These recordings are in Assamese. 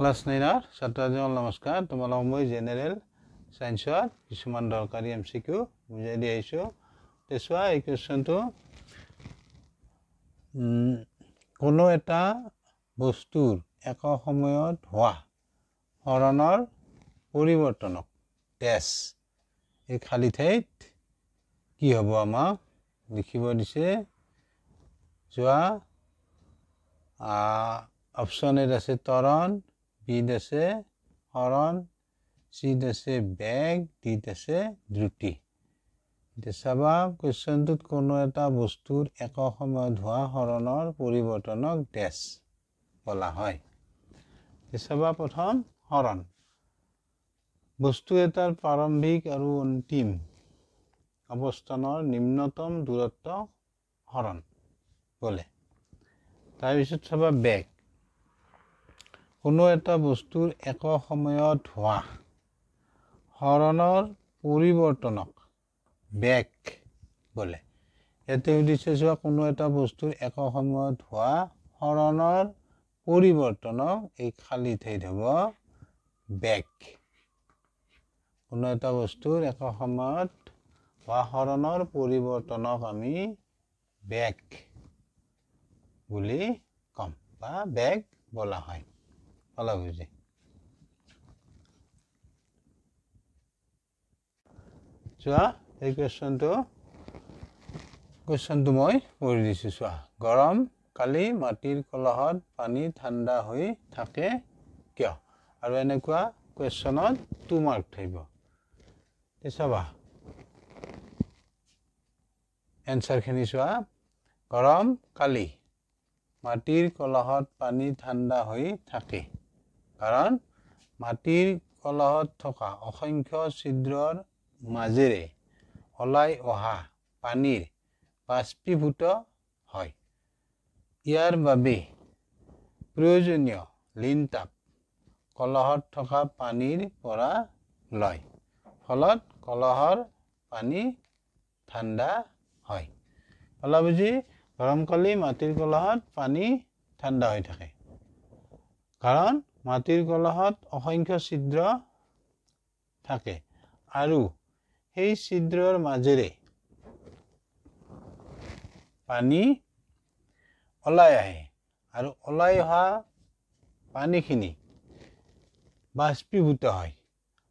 ক্লাস 9 ৰ ছাত্ৰসকলক নমস্কাৰ তোমালোকক মই জেনেৰেল সায়েন্সৰ কিছুমান দৰকাৰী এমসিকিউ বুজাই দি আইছো তেছোৱা এই কোৱেশ্চনটো কোনো এটা বস্তুৰ এক সময়ত হোৱা হৰণৰ পৰিৱৰ্তনক ড্যাশ এই খালি ঠাইত কি হ'ব আমাক লিখিব দিছে যোৱা অপশন এ আছে ত্বৰণ বি আছে হৰণ সি আছে বেগ ডি আছে দ্ৰুতি দেখাবা কোৱেশ্চনটোত কোনো এটা বস্তুৰ এক সময়ত হোৱা হৰণৰ পৰিৱৰ্তনক ড্যাশ বলা হয় দেখাবা প্ৰথম হৰণ বস্তু এটাৰ প্ৰাৰম্ভিক আৰু অন্তিম অৱস্থানৰ নিম্নতম দূৰত্ব হৰণ বলে তাৰ পিছত চাবা বেগ কোনো এটা বস্তুৰ এক সময়ত হোৱা হৰণৰ পৰিৱৰ্তনক বেগ বলে এতে উদ্দেশ্য হোৱা কোনো এটা বস্তুৰ এক সময়ত হোৱা হৰণৰ পৰিৱৰ্তনক এই খালি ঠাইত হ'ব বেগ কোনো এটা বস্তুৰ এক সময়ত হোৱা হৰণৰ পৰিৱৰ্তনক আমি বেগ বুলি কম বা বেগ বলা হয় বলা বুজি চোৱা এই কোৱেশ্চনটো মই কৰি দিছো চোৱা গৰম কালি মাটিৰ কলহত পানী ঠাণ্ডা হৈ থাকে কিয় আৰু এনেকুৱা কোৱেশ্চনত 2 মাৰ্ক থাকিব চাবা এনসাৰ খিনি চোৱা গৰম কালি মাটিৰ কলহত পানী ঠাণ্ডা হৈ থাকে কাৰণ মাটিৰ কলহত থকা অসংখ্য ছিদ্ৰৰ মাজেৰে ওলাই অহা পানীৰ বাষ্পীভূত হয় ইয়াৰ বাবে প্ৰয়োজনীয় লিনতাপ কলহত থকা পানীৰ পৰা লয় ফলত কলহৰ পানী ঠাণ্ডা হয় বলা বুজি গৰমকালি মাটিৰ কলহত পানী ঠাণ্ডা হৈ থাকে কাৰণ মাটিৰ কলহত অসংখ্য ছিদ্ৰ থাকে আৰু সেই ছিদ্ৰৰ মাজেৰে পানী ওলাই আহে আৰু ওলাই অহা পানীখিনি বাষ্পীভূত হয়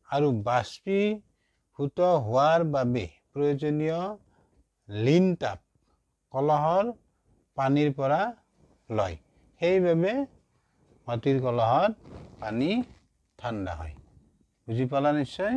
আৰু বাষ্পীভূত হোৱাৰ বাবে প্ৰয়োজনীয় লিনতাপ কলহৰ পানীৰ পৰা লয় সেইবাবে মাটিৰ কলহত পানী ঠাণ্ডা হয় বুজি পালা নিশ্চয়